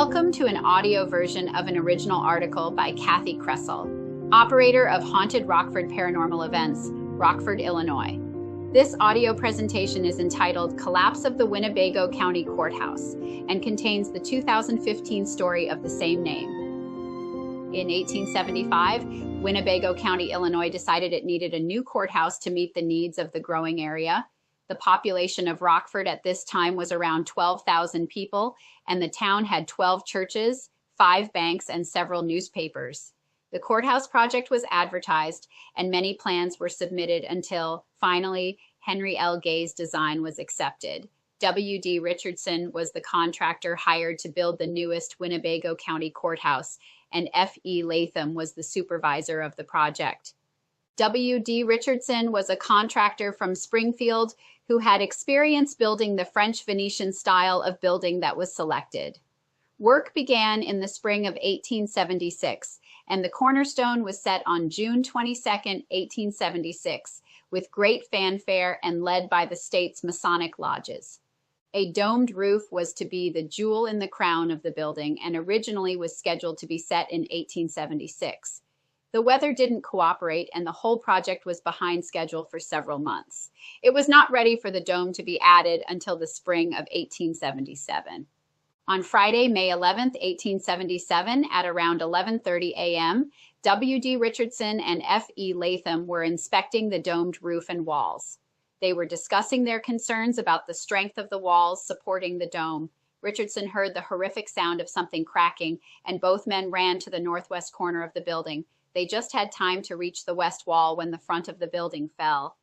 Welcome to an audio version of an original article by Kathi Kresol, operator of Haunted Rockford Paranormal Events, Rockford, Illinois. This audio presentation is entitled Collapse of the Winnebago County Courthouse and contains the 2015 story of the same name. In 1875, Winnebago County, Illinois decided it needed a new courthouse to meet the needs of the growing area. The population of Rockford at this time was around 12,000 people, and the town had 12 churches, 5 banks, and several newspapers. The courthouse project was advertised, and many plans were submitted until, finally, Henry L. Gay's design was accepted. W.D. Richardson was the contractor hired to build the newest Winnebago County Courthouse, and F.E. Latham was the supervisor of the project. W.D. Richardson was a contractor from Springfield who had experience building the French Venetian style of building that was selected. Work began in the spring of 1876, and the cornerstone was set on June 22, 1876, with great fanfare and led by the state's Masonic lodges. A domed roof was to be the jewel in the crown of the building and originally was scheduled to be set in 1876. The weather didn't cooperate, and the whole project was behind schedule for several months. It was not ready for the dome to be added until the spring of 1877. On Friday, May 11, 1877, at around 11:30 a.m., W.D. Richardson and F.E. Latham were inspecting the domed roof and walls. They were discussing their concerns about the strength of the walls supporting the dome. Richardson heard the horrific sound of something cracking, and both men ran to the northwest corner of the building. They just had time to reach the west wall when the front of the building fell.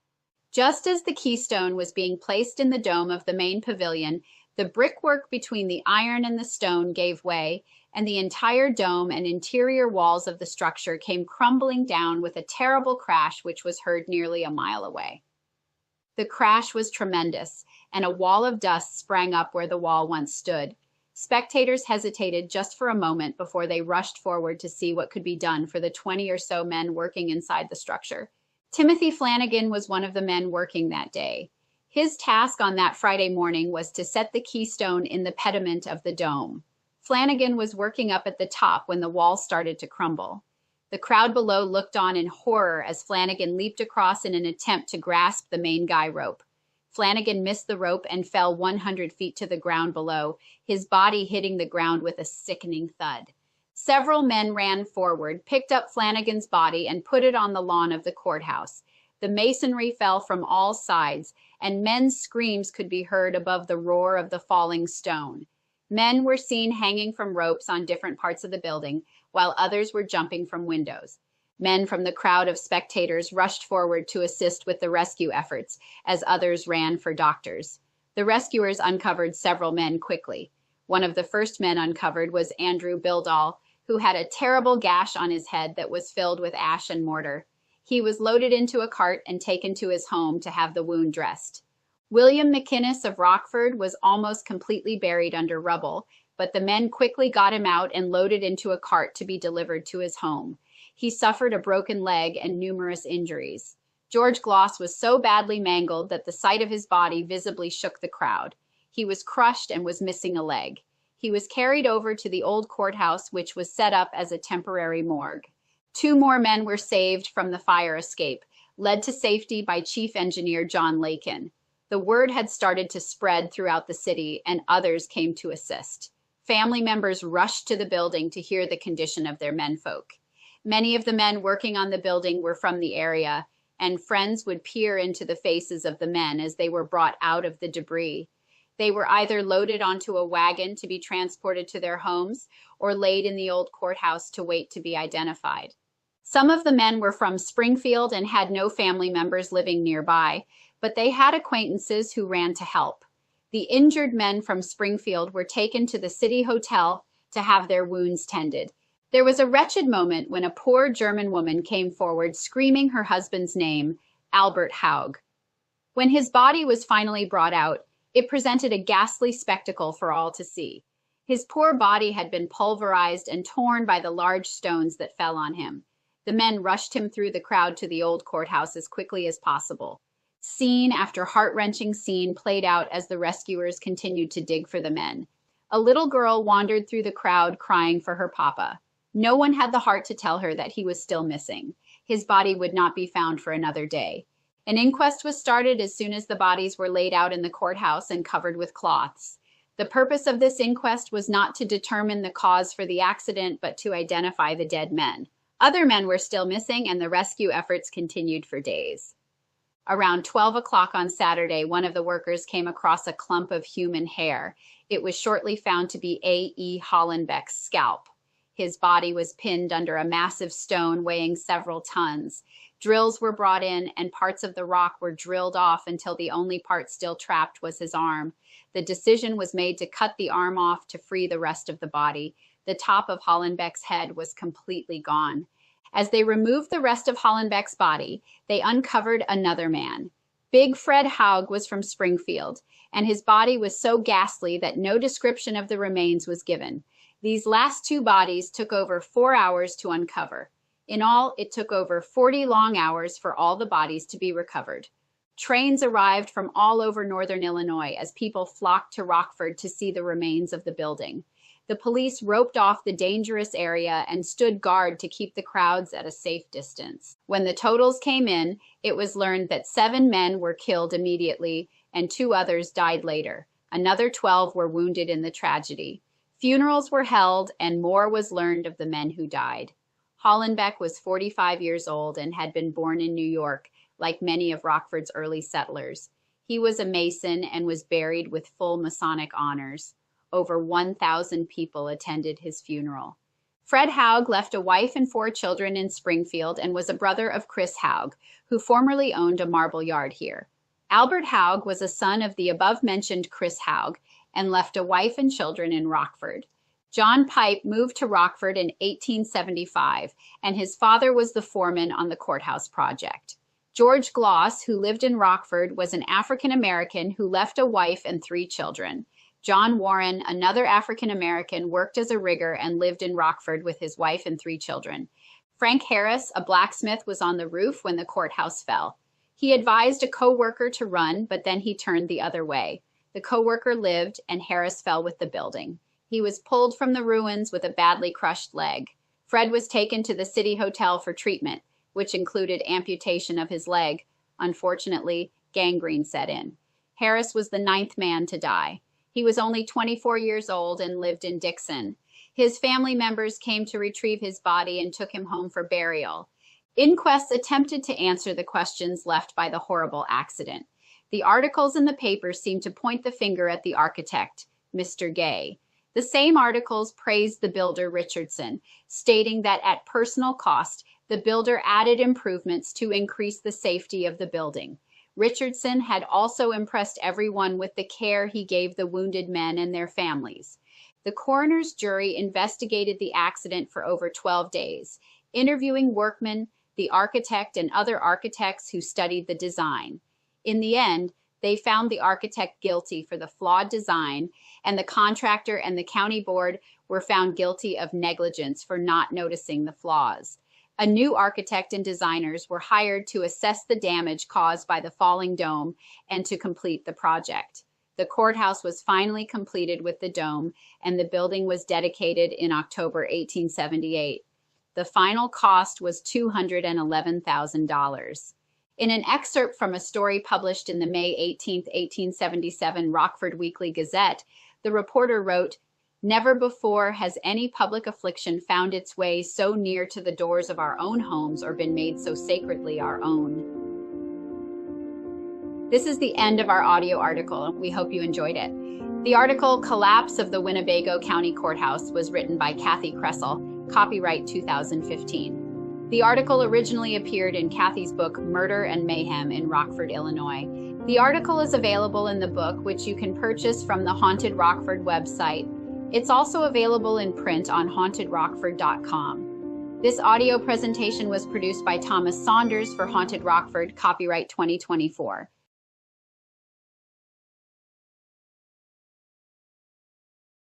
Just as the keystone was being placed in the dome of the main pavilion, the brickwork between the iron and the stone gave way, and the entire dome and interior walls of the structure came crumbling down with a terrible crash which was heard nearly a mile away. The crash was tremendous, and a wall of dust sprang up where the wall once stood. Spectators hesitated just for a moment before they rushed forward to see what could be done for the 20 or so men working inside the structure. Timothy Flanagan was one of the men working that day. His task on that Friday morning was to set the keystone in the pediment of the dome. Flanagan was working up at the top when the wall started to crumble. The crowd below looked on in horror as Flanagan leaped across in an attempt to grasp the main guy rope. Flanagan missed the rope and fell 100 feet to the ground below, his body hitting the ground with a sickening thud. Several men ran forward, picked up Flanagan's body, and put it on the lawn of the courthouse. The masonry fell from all sides, and men's screams could be heard above the roar of the falling stone. Men were seen hanging from ropes on different parts of the building, while others were jumping from windows. Men from the crowd of spectators rushed forward to assist with the rescue efforts, as others ran for doctors. The rescuers uncovered several men quickly. One of the first men uncovered was Andrew Bildall, who had a terrible gash on his head that was filled with ash and mortar. He was loaded into a cart and taken to his home to have the wound dressed. William McInnes of Rockford was almost completely buried under rubble, but the men quickly got him out and loaded into a cart to be delivered to his home. He suffered a broken leg and numerous injuries. George Gloss was so badly mangled that the sight of his body visibly shook the crowd. He was crushed and was missing a leg. He was carried over to the old courthouse, which was set up as a temporary morgue. 2 more men were saved from the fire escape, led to safety by Chief Engineer John Lakin. The word had started to spread throughout the city, and others came to assist. Family members rushed to the building to hear the condition of their menfolk. Many of the men working on the building were from the area, and friends would peer into the faces of the men as they were brought out of the debris. They were either loaded onto a wagon to be transported to their homes or laid in the old courthouse to wait to be identified. Some of the men were from Springfield and had no family members living nearby, but they had acquaintances who ran to help. The injured men from Springfield were taken to the city hotel to have their wounds tended. There was a wretched moment when a poor German woman came forward screaming her husband's name, Albert Haug. When his body was finally brought out, it presented a ghastly spectacle for all to see. His poor body had been pulverized and torn by the large stones that fell on him. The men rushed him through the crowd to the old courthouse as quickly as possible. Scene after heart-wrenching scene played out as the rescuers continued to dig for the men. A little girl wandered through the crowd crying for her papa. No one had the heart to tell her that he was still missing. His body would not be found for another day. An inquest was started as soon as the bodies were laid out in the courthouse and covered with cloths. The purpose of this inquest was not to determine the cause for the accident, but to identify the dead men. Other men were still missing, and the rescue efforts continued for days. Around 12 o'clock on Saturday, one of the workers came across a clump of human hair. It was shortly found to be A.E. Hollenbeck's scalp. His body was pinned under a massive stone weighing several tons. Drills were brought in, and parts of the rock were drilled off until the only part still trapped was his arm. The decision was made to cut the arm off to free the rest of the body. The top of Hollenbeck's head was completely gone. As they removed the rest of Hollenbeck's body, they uncovered another man. Big Fred Haug was from Springfield, and his body was so ghastly that no description of the remains was given. These last two bodies took over 4 hours to uncover. In all, it took over 40 long hours for all the bodies to be recovered. Trains arrived from all over northern Illinois as people flocked to Rockford to see the remains of the building. The police roped off the dangerous area and stood guard to keep the crowds at a safe distance. When the totals came in, it was learned that 7 men were killed immediately and 2 others died later. Another 12 were wounded in the tragedy. Funerals were held and more was learned of the men who died. Hollenbeck was 45 years old and had been born in New York, like many of Rockford's early settlers. He was a Mason and was buried with full Masonic honors. Over 1,000 people attended his funeral. Fred Haug left a wife and 4 children in Springfield and was a brother of Chris Haug, who formerly owned a marble yard here. Albert Haug was a son of the above-mentioned Chris Haug and left a wife and children in Rockford. John Pipe moved to Rockford in 1875, and his father was the foreman on the Courthouse project. George Gloss, who lived in Rockford, was an African-American who left a wife and 3 children. John Warren, another African-American, worked as a rigger and lived in Rockford with his wife and 3 children. Frank Harris, a blacksmith, was on the roof when the courthouse fell. He advised a co-worker to run, but then he turned the other way. The co-worker lived, and Harris fell with the building. He was pulled from the ruins with a badly crushed leg. Fred was taken to the city hotel for treatment, which included amputation of his leg. Unfortunately, gangrene set in. Harris was the 9th man to die. He was only 24 years old and lived in Dixon. His family members came to retrieve his body and took him home for burial. Inquests attempted to answer the questions left by the horrible accident. The articles in the paper seemed to point the finger at the architect, Mr. Gay. The same articles praised the builder Richardson, stating that at personal cost, the builder added improvements to increase the safety of the building. Richardson had also impressed everyone with the care he gave the wounded men and their families. The coroner's jury investigated the accident for over 12 days, interviewing workmen, the architect, and other architects who studied the design. In the end, they found the architect guilty for the flawed design, and the contractor and the county board were found guilty of negligence for not noticing the flaws. A new architect and designers were hired to assess the damage caused by the falling dome and to complete the project. The courthouse was finally completed with the dome, and the building was dedicated in October 1878. The final cost was $211,000. In an excerpt from a story published in the May 18, 1877 Rockford Weekly Gazette, the reporter wrote, "Never before has any public affliction found its way so near to the doors of our own homes or been made so sacredly our own." This is the end of our audio article. We hope you enjoyed it. The article, Collapse of the Winnebago County Courthouse, was written by Kathi Kresol, copyright 2015. The article originally appeared in Kathy's book, Murder and Mayhem in Rockford, Illinois. The article is available in the book, which you can purchase from the Haunted Rockford website. It's also available in print on hauntedrockford.com. This audio presentation was produced by Thomas Saunders for Haunted Rockford, copyright 2024.